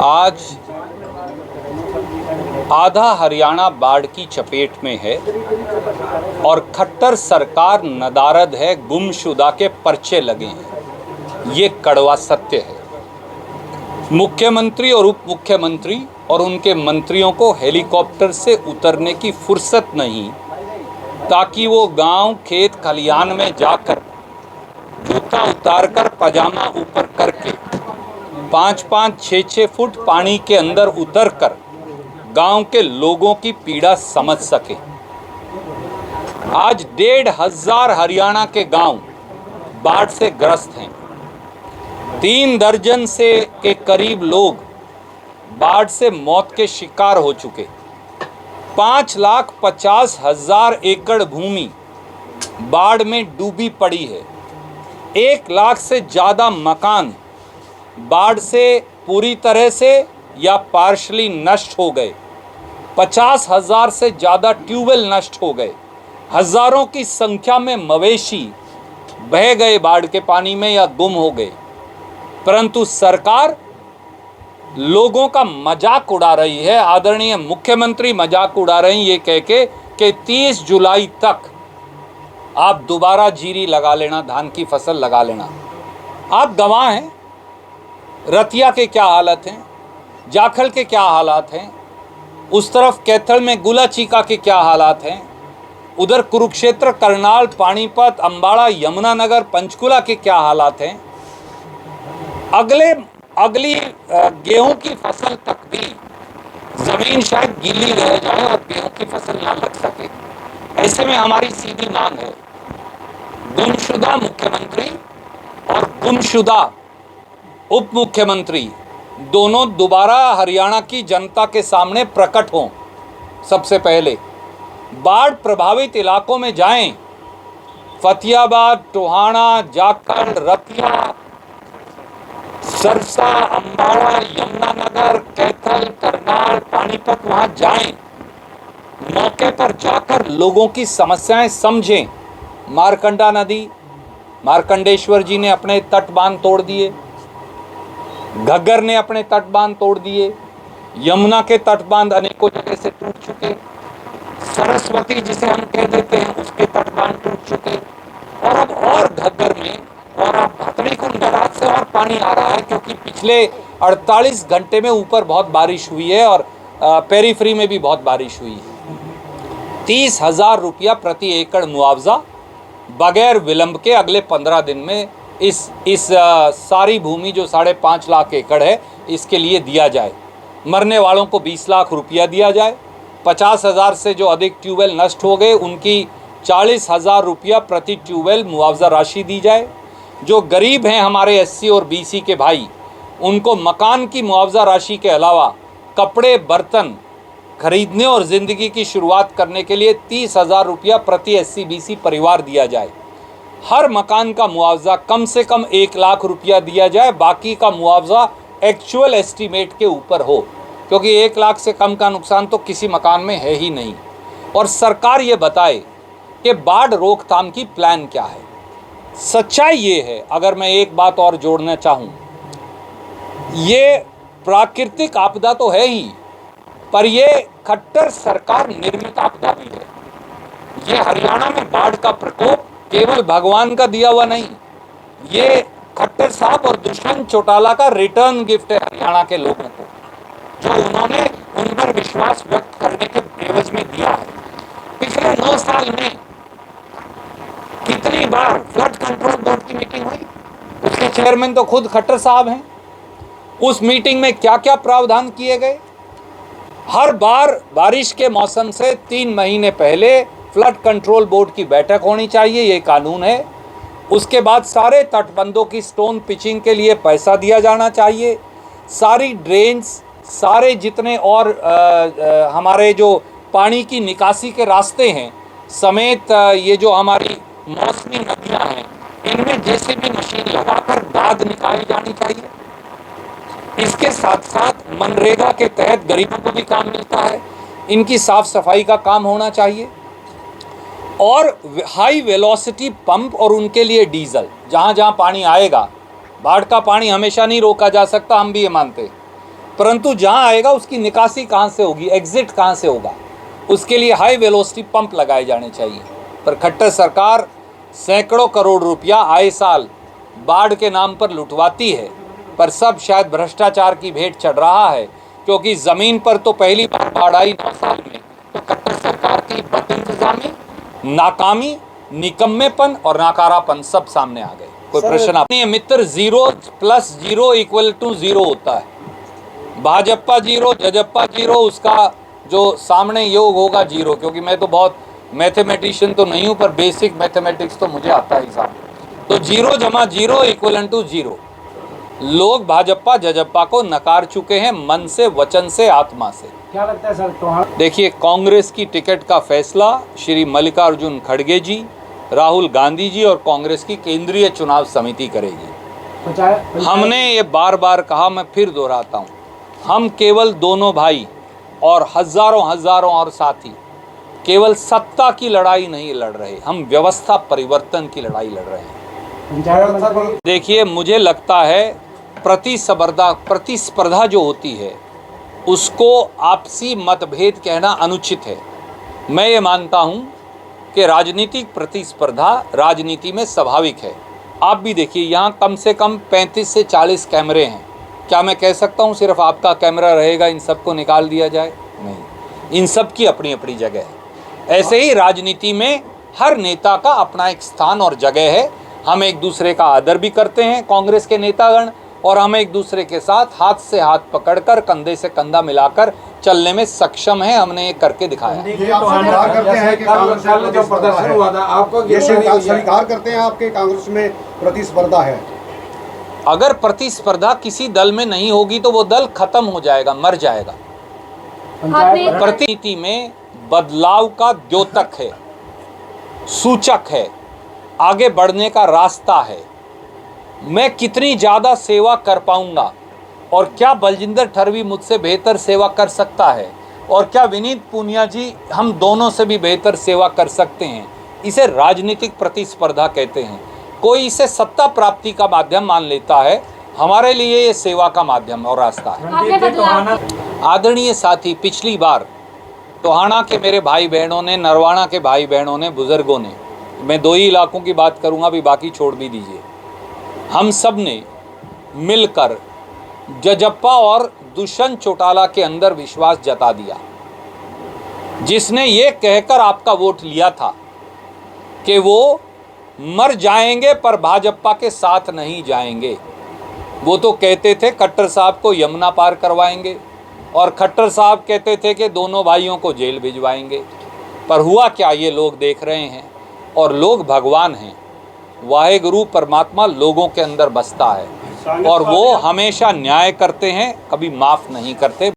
आज आधा हरियाणा बाढ़ की चपेट में है और खट्टर सरकार नदारद है, गुमशुदा के पर्चे लगे हैं। ये कड़वा सत्य है। मुख्यमंत्री और उप मुख्यमंत्री और उनके मंत्रियों को हेलीकॉप्टर से उतरने की फुर्सत नहीं, ताकि वो गांव, खेत, खलिहान में जाकर जूता उतारकर पजामा ऊपर करके 5-5, 6-6 फुट पानी के अंदर उतरकर गांव के लोगों की पीड़ा समझ सके। आज 1,500 हरियाणा के गांव बाढ़ से ग्रस्त हैं। 3 दर्जन से के करीब लोग बाढ़ से मौत के शिकार हो चुके। 5,50,000 एकड़ भूमि बाढ़ में डूबी पड़ी है। 1 लाख से ज़्यादा मकान बाढ़ से पूरी तरह से या पार्शली नष्ट हो गए। 50,000 से ज़्यादा ट्यूबवेल नष्ट हो गए। हज़ारों की संख्या में मवेशी बह गए बाढ़ के पानी में या गुम हो गए। परंतु सरकार लोगों का मजाक उड़ा रही है। आदरणीय मुख्यमंत्री मजाक उड़ा रहे हैं ये कह के कि 30 जुलाई तक आप दोबारा जीरी लगा लेना, धान की फसल लगा लेना। आप गवाह हैं। रतिया के क्या हालत हैं, जाखल के क्या हालात हैं, उस तरफ कैथल में गुलाचीका के क्या हालात हैं, उधर कुरुक्षेत्र, करनाल, पानीपत, अंबाड़ा, यमुनानगर, पंचकुला के क्या हालात हैं। अगली गेहूं की फसल तक भी जमीन शायद गीली रह जाए और गेहूं की फसल ना लग सके। ऐसे में हमारी सीधी मांग है, गुमशुदा मुख्यमंत्री और गुमशुदा उप मुख्यमंत्री दोनों दोबारा हरियाणा की जनता के सामने प्रकट हों। सबसे पहले बाढ़ प्रभावित इलाकों में जाएं। फतेहाबाद, टोहाना, जाखल, रतिया, सरसा, अंबाड़ा, यमुनानगर, कैथल, करनाल, पानीपत, वहां जाएं। मौके पर जाकर लोगों की समस्याएं समझें। मारकंडा नदी, मार्कंडेश्वर जी ने अपने तट बांध तोड़ दिए, घग्गर ने अपने तट बांध तोड़ दिए, यमुना के तट बांध अनेकों जगह से टूट चुके, सरस्वती जिसे हम कह देते हैं उसके तट बांध टूट चुके, और अब और घग्गर में और अब भतनीकुंड बैराज से और पानी आ रहा है, क्योंकि पिछले 48 घंटे में ऊपर बहुत बारिश हुई है और पेरीफ्री में भी बहुत बारिश हुई है। 30,000 रुपया प्रति एकड़ मुआवजा बगैर विलंब के अगले 15 दिन में इस सारी भूमि जो 5.5 लाख एकड़ है इसके लिए दिया जाए। मरने वालों को 20 लाख रुपया दिया जाए। 50,000 से जो अधिक ट्यूबवेल नष्ट हो गए उनकी 40,000 रुपया प्रति ट्यूबवेल मुआवजा राशि दी जाए। जो गरीब हैं हमारे SC और BC के भाई, उनको मकान की मुआवजा राशि के अलावा कपड़े, बर्तन खरीदने और ज़िंदगी की शुरुआत करने के लिए 30,000 रुपया प्रति SC BC परिवार दिया जाए। हर मकान का मुआवजा कम से कम 1 लाख रुपया दिया जाए। बाकी का मुआवजा एक्चुअल एस्टीमेट के ऊपर हो, क्योंकि 1 लाख से कम का नुकसान तो किसी मकान में है ही नहीं। और सरकार ये बताए कि बाढ़ रोकथाम की प्लान क्या है। सच्चाई ये है, अगर मैं एक बात और जोड़ना चाहूँ, ये प्राकृतिक आपदा तो है ही, पर ये खट्टर सरकार निर्मित आपदा भी है। ये हरियाणा में बाढ़ का प्रकोप केवल भगवान का दिया हुआ नहीं, ये खट्टर साहब और दुष्यंत चौटाला का रिटर्न गिफ्ट है हरियाणा के लोगों को, जो उन्होंने उन पर विश्वास व्यक्त करने के एवज में दिया है। पिछले 9 साल में कितनी बार फ्लड कंट्रोल बोर्ड की मीटिंग हुई, उसके चेयरमैन तो खुद खट्टर साहब हैं। उस मीटिंग में क्या क्या प्रावधान किए गए। हर बार बारिश के मौसम से 3 महीने पहले फ्लड कंट्रोल बोर्ड की बैठक होनी चाहिए, ये कानून है। उसके बाद सारे तटबंधों की स्टोन पिचिंग के लिए पैसा दिया जाना चाहिए। सारी ड्रेन्स, सारे जितने और हमारे जो पानी की निकासी के रास्ते हैं समेत ये जो हमारी मौसमी नदियां हैं, इनमें JCB मशीन लगाकर गाद निकाली जानी चाहिए। इसके साथ साथ मनरेगा के तहत गरीबों को भी काम मिलता है, इनकी साफ सफाई का काम होना चाहिए। और हाई वेलोसिटी पंप और उनके लिए डीजल, जहाँ जहाँ पानी आएगा बाढ़ का पानी हमेशा नहीं रोका जा सकता, हम भी ये मानते, परंतु जहां आएगा उसकी निकासी कहां से होगी, एग्जिट कहां से होगा, उसके लिए हाई वेलोसिटी पंप लगाए जाने चाहिए। पर खट्टर सरकार सैकड़ों करोड़ रुपया आए साल बाढ़ के नाम पर लुटवाती है, पर सब शायद भ्रष्टाचार की भेंट चढ़ रहा है, क्योंकि ज़मीन पर तो पहली बार बाढ़ आई 9 साल में, तो खट्टर सरकार की बदइंतजामी, नाकामी, निकम्मेपन और नाकारापन सब सामने आ गए। कोई प्रश्न आप नहीं है मित्र, 0 + 0 = 0 होता है। भाजपा 0, जजप्पा 0, उसका जो सामने योग होगा 0, क्योंकि मैं तो बहुत मैथमेटिशियन तो नहीं हूँ, पर बेसिक मैथमेटिक्स तो मुझे आता है हिसाब। तो 0 + 0 = 0। लोग भाजपा जजप्पा को नकार चुके हैं, मन से, वचन से, आत्मा से। क्या लगता है सर? देखिए, कांग्रेस की टिकट का फैसला श्री मल्लिकार्जुन खड़गे जी, राहुल गांधी जी और कांग्रेस की केंद्रीय चुनाव समिति करेगी। हमने ये बार बार कहा, मैं फिर दोहराता हूँ, हम केवल दोनों भाई और हजारों और साथी केवल सत्ता की लड़ाई नहीं लड़ रहे, हम व्यवस्था परिवर्तन की लड़ाई लड़ रहे हैं। देखिए, मुझे लगता है प्रतिस्पर्धा जो होती है उसको आपसी मतभेद कहना अनुचित है। मैं ये मानता हूँ कि राजनीतिक प्रतिस्पर्धा राजनीति में स्वाभाविक है। आप भी देखिए, यहाँ कम से कम 35 से 40 कैमरे हैं। क्या मैं कह सकता हूँ सिर्फ आपका कैमरा रहेगा, इन सबको निकाल दिया जाए? नहीं, इन सब की अपनी अपनी जगह है। ऐसे ही राजनीति में हर नेता का अपना एक स्थान और जगह है। हम एक दूसरे का आदर भी करते हैं, कांग्रेस के नेतागण, और हम एक दूसरे के साथ हाथ से हाथ पकड़कर, कंधे से कंधा मिलाकर चलने में सक्षम हैं। हमने ये करके दिखाया। स्वीकार करते हैं कि कांग्रेस जो प्रदर्शन हुआ था, आपको ये स्वीकार करते हैं आपके कांग्रेस में प्रतिस्पर्धा है? अगर प्रतिस्पर्धा किसी दल में नहीं होगी तो वो दल खत्म हो जाएगा, मर जाएगा। प्रतिनिधि में बदलाव का द्योतक है, सूचक है, आगे बढ़ने का रास्ता है। मैं कितनी ज़्यादा सेवा कर पाऊंगा, और क्या बलजिंदर ठरवी मुझसे बेहतर सेवा कर सकता है, और क्या विनीत पूनिया जी हम दोनों से भी बेहतर सेवा कर सकते हैं, इसे राजनीतिक प्रतिस्पर्धा कहते हैं। कोई इसे सत्ता प्राप्ति का माध्यम मान लेता है, हमारे लिए ये सेवा का माध्यम और रास्ता है। आदरणीय साथी, पिछली बार टोहाना के मेरे भाई बहनों ने, नरवाना के भाई बहनों ने, बुजुर्गों ने, मैं 2 ही इलाकों की बात करूंगा, अभी बाकी छोड़ भी दीजिए, हम सब ने मिलकर जजप्पा और दुष्यंत चौटाला के अंदर विश्वास जता दिया, जिसने ये कहकर आपका वोट लिया था कि वो मर जाएंगे पर भाजपा के साथ नहीं जाएंगे। वो तो कहते थे खट्टर साहब को यमुना पार करवाएंगे, और खट्टर साहब कहते थे कि दोनों भाइयों को जेल भिजवाएंगे। पर हुआ क्या, ये लोग देख रहे हैं, और लोग भगवान हैं। वाहेगुरु परमात्मा लोगों के अंदर बसता है, और वो हमेशा न्याय करते हैं, कभी माफ़ नहीं करते।